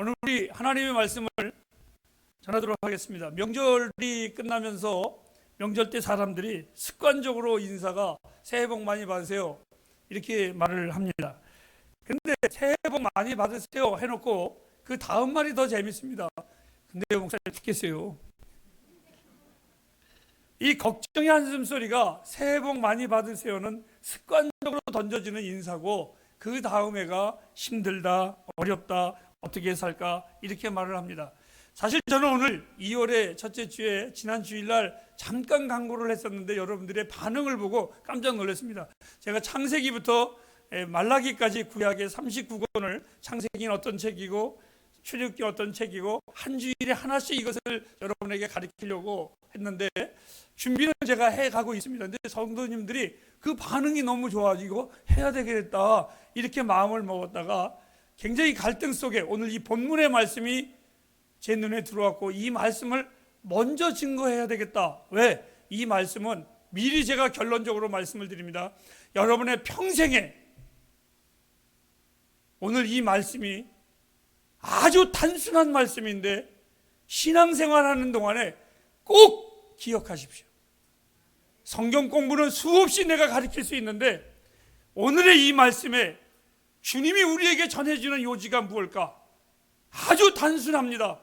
오늘 우리 하나님의 말씀을 전하도록 하겠습니다. 명절이 끝나면서 명절 때 사람들이 습관적으로 인사가 새해 복 많이 받으세요 이렇게 말을 합니다. 근데 새해 복 많이 받으세요 해놓고 그 다음 말이 더 재밌습니다. 근데 목사님 듣겠어요. 이 걱정의 한숨소리가 새해 복 많이 받으세요는 습관적으로 던져지는 인사고, 그 다음 해가 힘들다, 어렵다, 어떻게 살까 이렇게 말을 합니다. 사실 저는 오늘 2월의 첫째 주에 지난 주일날 잠깐 강구를 했었는데 여러분들의 반응을 보고 깜짝 놀랐습니다. 제가 창세기부터 말라기까지 구약의 39권을, 창세기는 어떤 책이고 출애굽기 어떤 책이고 한 주일에 하나씩 이것을 여러분에게 가르치려고 했는데 준비는 제가 해가고 있습니다. 근데 성도님들이 그 반응이 너무 좋아지고 해야 되겠다 이렇게 마음을 먹었다가 굉장히 갈등 속에 오늘 이 본문의 말씀이 제 눈에 들어왔고, 이 말씀을 먼저 증거해야 되겠다. 왜? 이 말씀은 미리 제가 결론적으로 말씀을 드립니다. 여러분의 평생에 오늘 이 말씀이 아주 단순한 말씀인데 신앙생활하는 동안에 꼭 기억하십시오. 성경 공부는 수없이 내가 가르칠 수 있는데 오늘의 이 말씀에 주님이 우리에게 전해주는 요지가 무엇일까? 아주 단순합니다.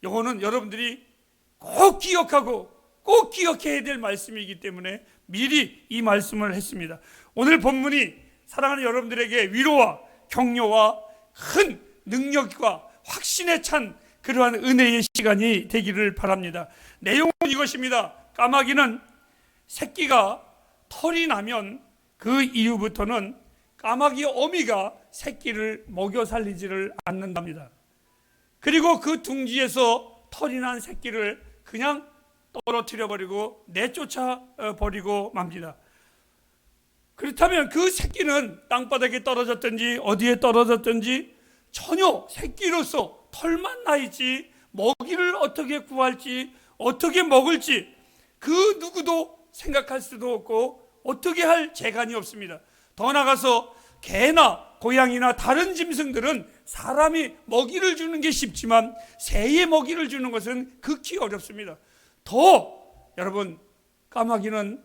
이거는 여러분들이 꼭 기억하고 꼭 기억해야 될 말씀이기 때문에 미리 이 말씀을 했습니다. 오늘 본문이 사랑하는 여러분들에게 위로와 격려와 큰 능력과 확신에 찬 그러한 은혜의 시간이 되기를 바랍니다. 내용은 이것입니다. 까마귀는 새끼가 털이 나면 그 이후부터는 까마귀 어미가 새끼를 먹여 살리지를 않는답니다. 그리고 그 둥지에서 털이 난 새끼를 그냥 떨어뜨려 버리고 내쫓아 버리고 맙니다. 그렇다면 그 새끼는 땅바닥에 떨어졌든지 어디에 떨어졌든지 전혀 새끼로서 털만 나 있지 먹이를 어떻게 구할지 어떻게 먹을지 그 누구도 생각할 수도 없고 어떻게 할 재간이 없습니다. 더 나아가서 개나 고양이나 다른 짐승들은 사람이 먹이를 주는 게 쉽지만 새에 먹이를 주는 것은 극히 어렵습니다. 더 여러분, 까마귀는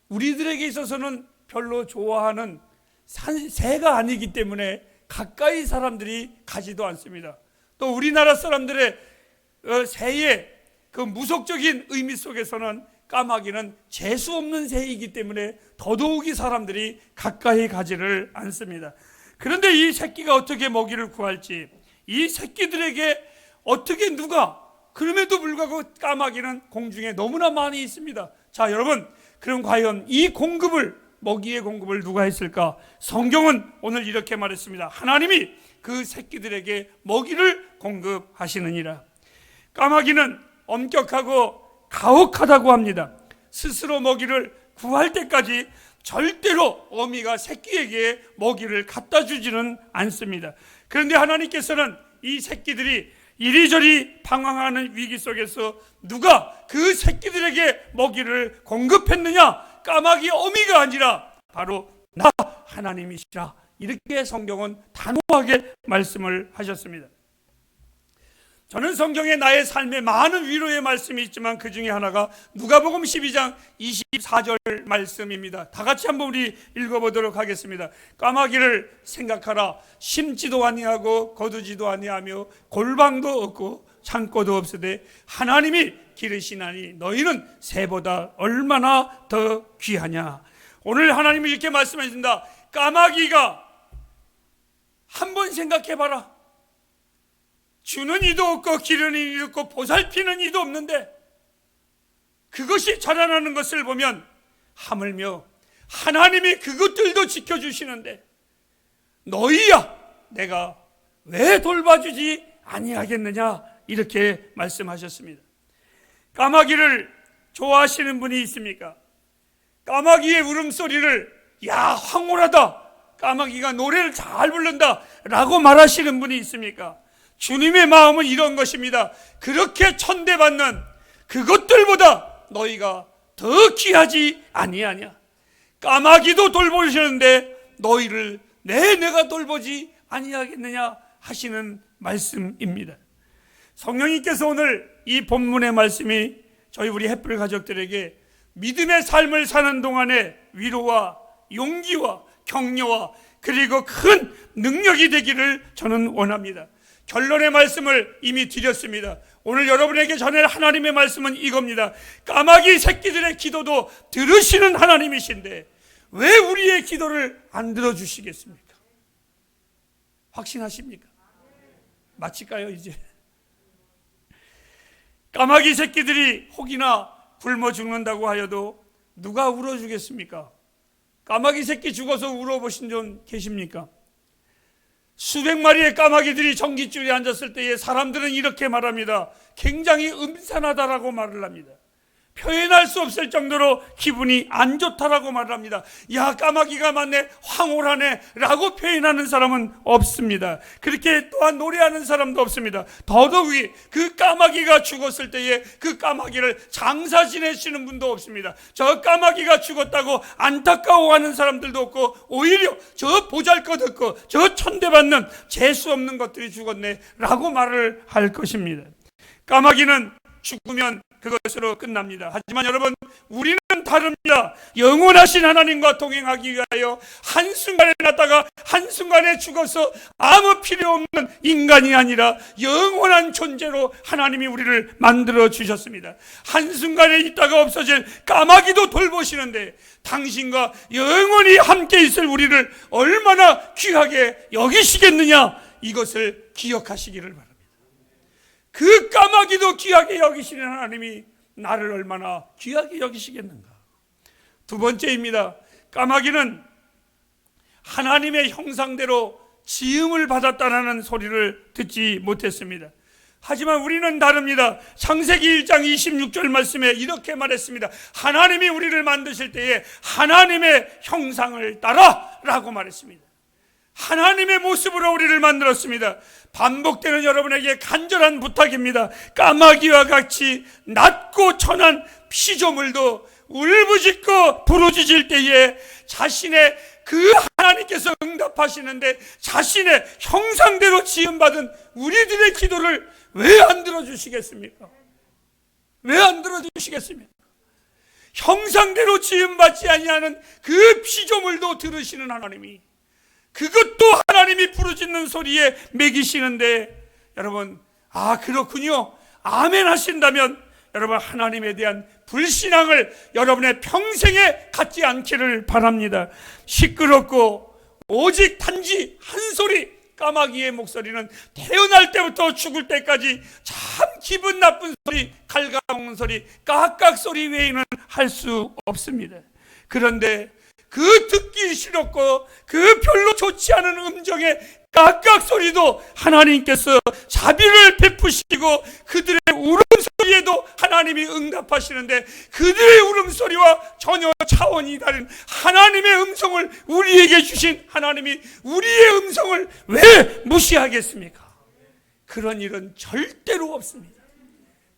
우리들에게 있어서는 별로 좋아하는 새가 아니기 때문에 가까이 사람들이 가지도 않습니다. 또 우리나라 사람들의 새의 그 무속적인 의미 속에서는 까마귀는 재수 없는 새이기 때문에 더더욱이 사람들이 가까이 가지를 않습니다. 그런데 이 새끼가 어떻게 먹이를 구할지, 이 새끼들에게 어떻게 누가, 그럼에도 불구하고 까마귀는 공중에 너무나 많이 있습니다. 자 여러분, 그럼 과연 이 공급을, 먹이의 공급을 누가 했을까? 성경은 오늘 이렇게 말했습니다. 하나님이 그 새끼들에게 먹이를 공급하시느니라. 까마귀는 엄격하고 가혹하다고 합니다. 스스로 먹이를 구할 때까지 절대로 어미가 새끼에게 먹이를 갖다 주지는 않습니다. 그런데 하나님께서는 이 새끼들이 이리저리 방황하는 위기 속에서 누가 그 새끼들에게 먹이를 공급했느냐? 까마귀 어미가 아니라 바로 나 하나님이시라. 이렇게 성경은 단호하게 말씀을 하셨습니다. 저는 성경에 나의 삶에 많은 위로의 말씀이 있지만 그 중에 하나가 누가복음 12장 24절 말씀입니다. 다 같이 한번 우리 읽어보도록 하겠습니다. 까마귀를 생각하라. 심지도 아니하고 거두지도 아니하며 골방도 없고 창고도 없으되 하나님이 기르시나니 너희는 새보다 얼마나 더 귀하냐. 오늘 하나님이 이렇게 말씀하신다. 까마귀가 한번 생각해봐라. 주는 이도 없고 기르는 이도 없고 보살피는 이도 없는데 그것이 자라나는 것을 보면 하물며 하나님이 그것들도 지켜주시는데 너희야 내가 왜 돌봐주지 아니하겠느냐, 이렇게 말씀하셨습니다. 까마귀를 좋아하시는 분이 있습니까? 까마귀의 울음소리를 야 황홀하다, 까마귀가 노래를 잘 부른다 라고 말하시는 분이 있습니까? 주님의 마음은 이런 것입니다. 그렇게 천대받는 그것들보다 너희가 더 귀하지 아니하냐. 까마귀도 돌보시는데 너희를 내가 돌보지 아니하겠느냐 하시는 말씀입니다. 성령님께서 오늘 이 본문의 말씀이 우리 햇불 가족들에게 믿음의 삶을 사는 동안에 위로와 용기와 격려와 그리고 큰 능력이 되기를 저는 원합니다. 결론의 말씀을 이미 드렸습니다. 오늘 여러분에게 전할 하나님의 말씀은 이겁니다. 까마귀 새끼들의 기도도 들으시는 하나님이신데 왜 우리의 기도를 안 들어주시겠습니까? 확신하십니까? 마칠까요 이제? 까마귀 새끼들이 혹이나 굶어 죽는다고 하여도 누가 울어주겠습니까? 까마귀 새끼 죽어서 울어보신 분 계십니까? 수백 마리의 까마귀들이 전깃줄에 앉았을 때에 사람들은 이렇게 말합니다. 굉장히 음산하다라고 말을 합니다. 표현할 수 없을 정도로 기분이 안 좋다라고 말을 합니다. 야, 까마귀가 많네, 황홀하네 라고 표현하는 사람은 없습니다. 그렇게 또한 노래하는 사람도 없습니다. 더더욱이 그 까마귀가 죽었을 때에 그 까마귀를 장사 지내시는 분도 없습니다. 저 까마귀가 죽었다고 안타까워하는 사람들도 없고 오히려 저 보잘것없고 저 천대받는 재수 없는 것들이 죽었네 라고 말을 할 것입니다. 까마귀는 죽으면 그것으로 끝납니다. 하지만 여러분, 우리는 다릅니다. 영원하신 하나님과 동행하기 위하여 한순간에 났다가 한순간에 죽어서 아무 필요 없는 인간이 아니라 영원한 존재로 하나님이 우리를 만들어 주셨습니다. 한순간에 있다가 없어질 까마귀도 돌보시는데 당신과 영원히 함께 있을 우리를 얼마나 귀하게 여기시겠느냐, 이것을 기억하시기를 바랍니다. 그 까마귀도 귀하게 여기시는 하나님이 나를 얼마나 귀하게 여기시겠는가. 두 번째입니다. 까마귀는 하나님의 형상대로 지음을 받았다는 소리를 듣지 못했습니다. 하지만 우리는 다릅니다. 창세기 1장 26절 말씀에 이렇게 말했습니다. 하나님이 우리를 만드실 때에 하나님의 형상을 따라 라고 말했습니다. 하나님의 모습으로 우리를 만들었습니다. 반복되는 여러분에게 간절한 부탁입니다. 까마귀와 같이 낮고 천한 피조물도 울부짖고 부르짖을 때에 자신의 그 하나님께서 응답하시는데 자신의 형상대로 지음받은 우리들의 기도를 왜 안 들어주시겠습니까? 왜 안 들어주시겠습니까? 형상대로 지음받지 아니하는 그 피조물도 들으시는 하나님이, 그것도 하나님이 부르짖는 소리에 매기시는데, 여러분, 그렇군요, 아멘 하신다면 여러분, 하나님에 대한 불신앙을 여러분의 평생에 갖지 않기를 바랍니다. 시끄럽고 오직 단지 한 소리, 까마귀의 목소리는 태어날 때부터 죽을 때까지 참 기분 나쁜 소리, 갉아먹는 소리, 깍깍 소리 외에는 할 수 없습니다. 그런데 그 듣기 싫었고 그 별로 좋지 않은 음정의 깍깍 소리도 하나님께서 자비를 베푸시고 그들의 울음소리에도 하나님이 응답하시는데, 그들의 울음소리와 전혀 차원이 다른 하나님의 음성을 우리에게 주신 하나님이 우리의 음성을 왜 무시하겠습니까? 그런 일은 절대로 없습니다.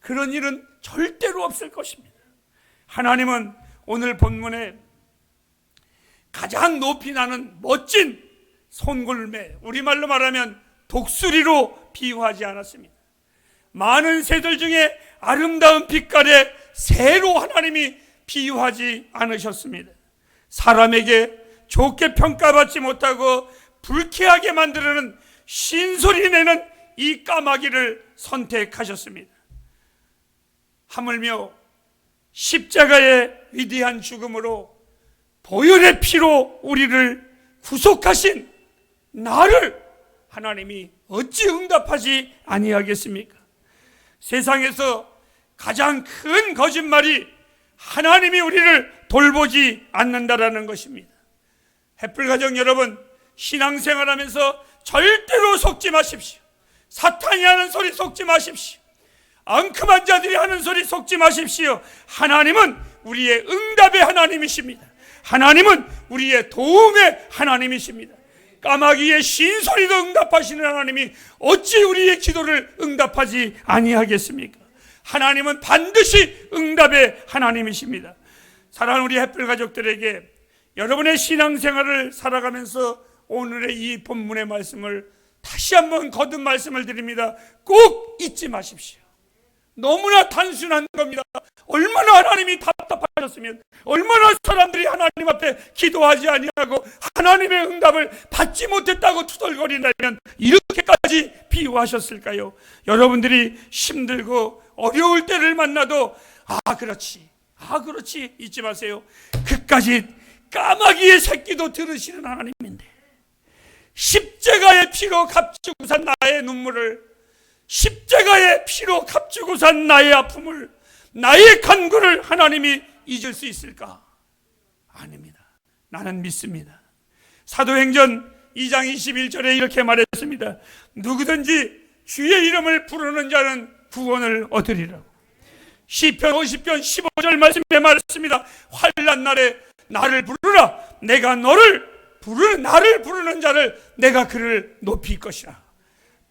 그런 일은 절대로 없을 것입니다. 하나님은 오늘 본문에 가장 높이 나는 멋진 손골매, 우리말로 말하면 독수리로 비유하지 않았습니다. 많은 새들 중에 아름다운 빛깔의 새로 하나님이 비유하지 않으셨습니다. 사람에게 좋게 평가받지 못하고 불쾌하게 만드는 신소리 내는 이 까마귀를 선택하셨습니다. 하물며 십자가의 위대한 죽음으로 보혈의 피로 우리를 구속하신 나를 하나님이 어찌 응답하지 아니하겠습니까? 세상에서 가장 큰 거짓말이 하나님이 우리를 돌보지 않는다라는 것입니다. 햇불 가정 여러분, 신앙생활하면서 절대로 속지 마십시오. 사탄이 하는 소리 속지 마십시오. 엉큼한 자들이 하는 소리 속지 마십시오. 하나님은 우리의 응답의 하나님이십니다. 하나님은 우리의 도움의 하나님이십니다. 까마귀의 신소리도 응답하시는 하나님이 어찌 우리의 기도를 응답하지 아니하겠습니까? 하나님은 반드시 응답의 하나님이십니다. 사랑하는 우리 햇불 가족들에게 여러분의 신앙생활을 살아가면서 오늘의 이 본문의 말씀을 다시 한번 거듭 말씀을 드립니다. 꼭 잊지 마십시오. 너무나 단순한 겁니다. 얼마나 하나님이 답답하셨으면, 얼마나 사람들이 하나님 앞에 기도하지 아니하고 하나님의 응답을 받지 못했다고 투덜거린다면 이렇게까지 비유하셨을까요? 여러분들이 힘들고 어려울 때를 만나도 그렇지 잊지 마세요. 그까지 까마귀의 새끼도 들으시는 하나님인데, 십자가의 피로 값주고 산 나의 눈물을, 십자가의 피로 값주고 산 나의 아픔을, 나의 간구를 하나님이 잊을 수 있을까? 아닙니다. 나는 믿습니다. 사도행전 2장 21절에 이렇게 말했습니다. 누구든지 주의 이름을 부르는 자는 구원을 얻으리라고. 시편 50편 15절 말씀에 말했습니다. 환난 날에 나를 부르라. 내가 나를 부르는 자를 내가 그를 높일 것이라.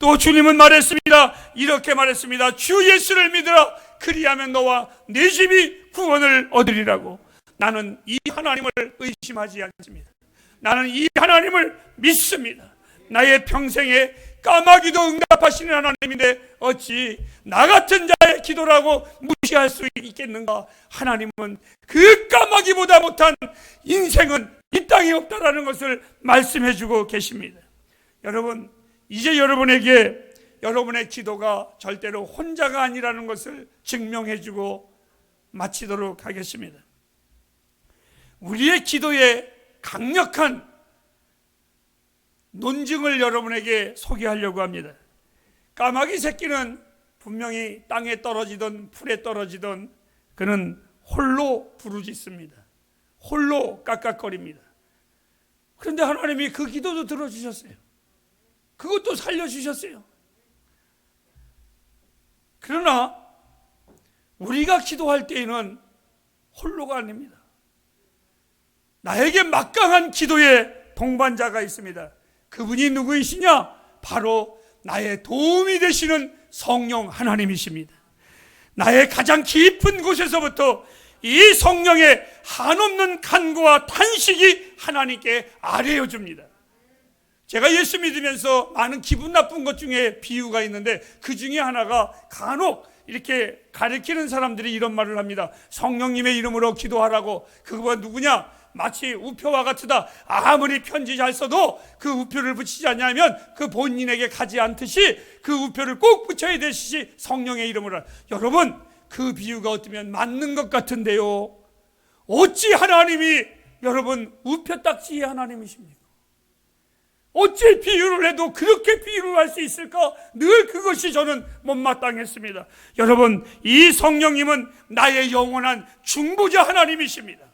또 주님은 말했습니다. 이렇게 말했습니다. 주 예수를 믿으라. 그리하면 너와 네 집이 구원을 얻으리라고. 나는 이 하나님을 의심하지 않습니다. 나는 이 하나님을 믿습니다. 나의 평생에 까마귀도 응답하시는 하나님인데 어찌 나 같은 자의 기도라고 무시할 수 있겠는가? 하나님은 그 까마귀보다 못한 인생은 이 땅에 없다라는 것을 말씀해주고 계십니다. 여러분, 이제 여러분에게 여러분의 기도가 절대로 혼자가 아니라는 것을 증명해주고 마치도록 하겠습니다. 우리의 기도에 강력한 논증을 여러분에게 소개하려고 합니다. 까마귀 새끼는 분명히 땅에 떨어지든 풀에 떨어지든 그는 홀로 부르짖습니다. 홀로 깍깍거립니다. 그런데 하나님이 그 기도도 들어주셨어요. 그것도 살려주셨어요. 그러나 우리가 기도할 때에는 홀로가 아닙니다. 나에게 막강한 기도의 동반자가 있습니다. 그분이 누구이시냐? 바로 나의 도움이 되시는 성령 하나님이십니다. 나의 가장 깊은 곳에서부터 이 성령의 한없는 간구와 탄식이 하나님께 아뢰어 줍니다. 제가 예수 믿으면서 많은 기분 나쁜 것 중에 비유가 있는데, 그 중에 하나가 간혹 이렇게 가르치는 사람들이 이런 말을 합니다. 성령님의 이름으로 기도하라고. 그거가 누구냐? 마치 우표와 같으다. 아무리 편지 잘 써도 그 우표를 붙이지 않냐면 그 본인에게 가지 않듯이 그 우표를 꼭 붙여야 되시지 성령의 이름으로. 여러분, 그 비유가 어쩌면 맞는 것 같은데요, 어찌 하나님이 여러분 우표딱지의 하나님이십니까? 어찌 비유를 해도 그렇게 비유를 할 수 있을까? 늘 그것이 저는 못마땅했습니다. 여러분, 이 성령님은 나의 영원한 중보자 하나님이십니다.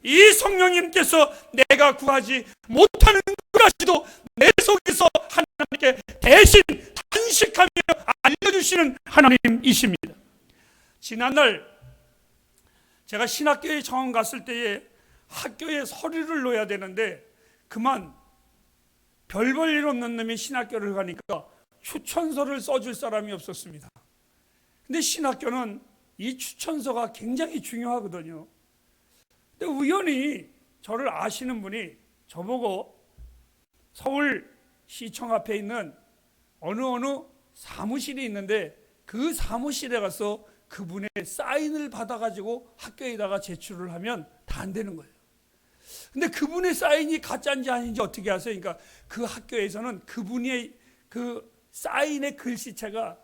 이 성령님께서 내가 구하지 못하는 것까지도 내 속에서 하나님께 대신 탄식하며 알려주시는 하나님이십니다. 지난날 제가 신학교에 처음 갔을 때에 학교에 서류를 넣어야 되는데, 그만 별 볼 일 없는 놈이 신학교를 가니까 추천서를 써줄 사람이 없었습니다. 근데 신학교는 이 추천서가 굉장히 중요하거든요. 근데 우연히 저를 아시는 분이 저보고 서울시청 앞에 있는 어느 사무실이 있는데 그 사무실에 가서 그분의 사인을 받아가지고 학교에다가 제출을 하면 다 안 되는 거예요. 근데 그분의 사인이 가짜인지 아닌지 어떻게 아세요? 그러니까 그 학교에서는 그분의 그 사인의 글씨체가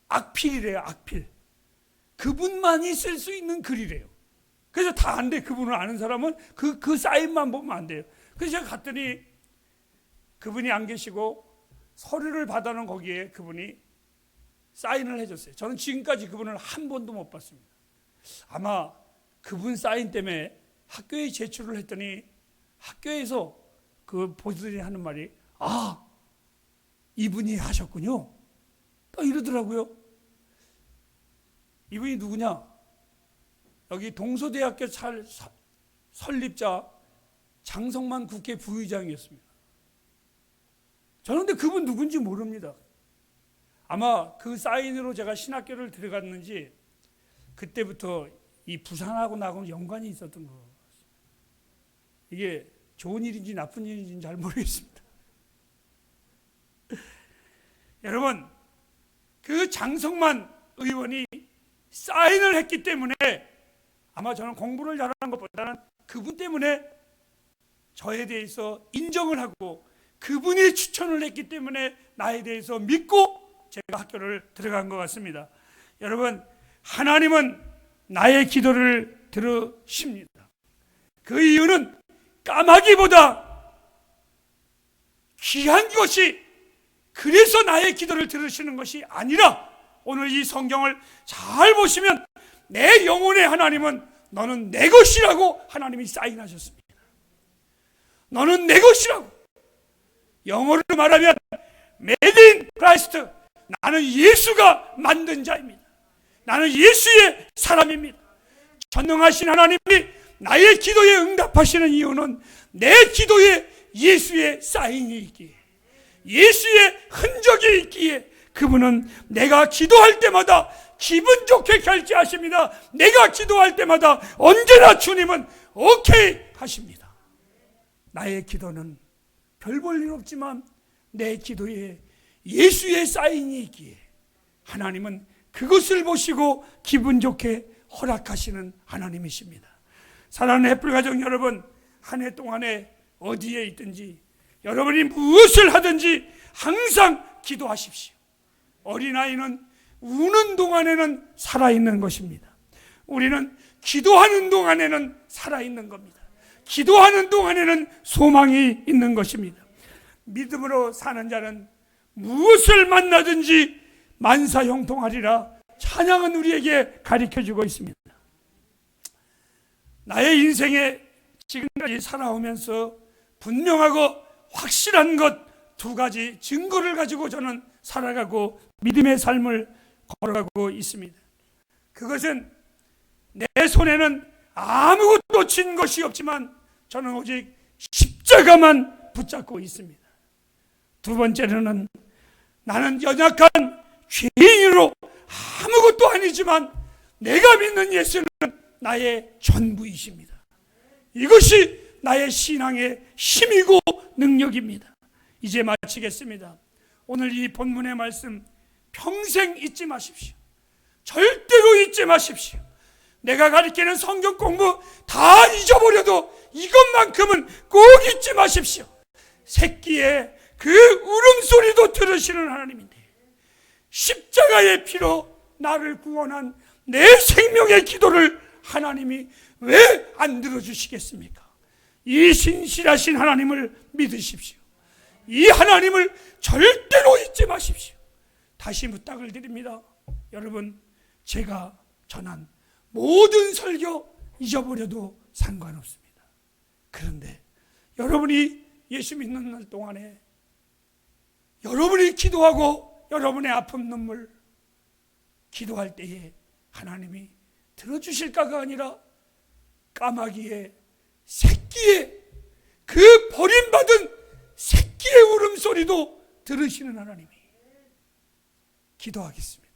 악필이래요. 악필. 그분만이 쓸 수 있는 글이래요. 그래서 다 안 돼. 그분을 아는 사람은 그 사인만 보면 안 돼요. 그래서 제가 갔더니 그분이 안 계시고 서류를 받아놓은 거기에 그분이 사인을 해줬어요. 저는 지금까지 그분을 한 번도 못 봤습니다. 아마 그분 사인 때문에 학교에 제출을 했더니 학교에서 그 보들이 하는 말이, 이분이 하셨군요. 또 이러더라고요. 이분이 누구냐? 여기 동서대학교 설립자 장성만 국회 부의장이었습니다. 저는 근데 그분 누군지 모릅니다. 아마 그 사인으로 제가 신학교를 들어갔는지 그때부터 이 부산하고 나하고는 연관이 있었던 것 같습니다. 이게 좋은 일인지 나쁜 일인지 잘 모르겠습니다. 여러분, 그 장성만 의원이 사인을 했기 때문에 아마 저는 공부를 잘하는 것보다는 그분 때문에 저에 대해서 인정을 하고 그분이 추천을 했기 때문에 나에 대해서 믿고 제가 학교를 들어간 것 같습니다. 여러분, 하나님은 나의 기도를 들으십니다. 그 이유는 까마귀보다 귀한 것이, 그래서 나의 기도를 들으시는 것이 아니라, 오늘 이 성경을 잘 보시면 내 영혼의 하나님은 너는 내 것이라고 하나님이 사인하셨습니다. 너는 내 것이라고. 영어로 말하면 Made in Christ, 나는 예수가 만든 자입니다. 나는 예수의 사람입니다. 전능하신 하나님이 나의 기도에 응답하시는 이유는 내 기도에 예수의 사인이 있기에, 예수의 흔적이 있기에, 그분은 내가 기도할 때마다 기분 좋게 결제하십니다. 내가 기도할 때마다 언제나 주님은 오케이 하십니다. 나의 기도는 별 볼 일 없지만 내 기도에 예수의 사인이 있기에 하나님은 그것을 보시고 기분 좋게 허락하시는 하나님이십니다. 사랑하는 햇불 가족 여러분, 한 해 동안에 어디에 있든지 여러분이 무엇을 하든지 항상 기도하십시오. 어린아이는 우는 동안에는 살아있는 것입니다. 우리는 기도하는 동안에는 살아있는 겁니다. 기도하는 동안에는 소망이 있는 것입니다. 믿음으로 사는 자는 무엇을 만나든지 만사형통하리라 찬양은 우리에게 가르쳐주고 있습니다. 나의 인생에 지금까지 살아오면서 분명하고 확실한 것 두 가지 증거를 가지고 저는 살아가고 믿음의 삶을 걸어가고 있습니다. 그것은 내 손에는 아무것도 쥔 것이 없지만 저는 오직 십자가만 붙잡고 있습니다. 두 번째로는 나는 연약한 죄인으로 아무것도 아니지만 내가 믿는 예수는 나의 전부이십니다. 이것이 나의 신앙의 힘이고 능력입니다. 이제 마치겠습니다. 오늘 이 본문의 말씀 평생 잊지 마십시오. 절대로 잊지 마십시오. 내가 가르치는 성경 공부 다 잊어버려도 이것만큼은 꼭 잊지 마십시오. 새끼의 그 울음소리도 들으시는 하나님인데, 십자가의 피로 나를 구원한 내 생명의 기도를 하나님이 왜 안 들어주시겠습니까? 이 신실하신 하나님을 믿으십시오. 이 하나님을 절대로 잊지 마십시오. 다시 부탁을 드립니다. 여러분, 제가 전한 모든 설교 잊어버려도 상관없습니다. 그런데 여러분이 예수 믿는 날 동안에 여러분이 기도하고 여러분의 아픔 눈물 기도할 때에 하나님이 들어주실까가 아니라 까마귀의 새끼의 그 버림받은 새끼의 울음소리도 들으시는 하나님이, 기도하겠습니다.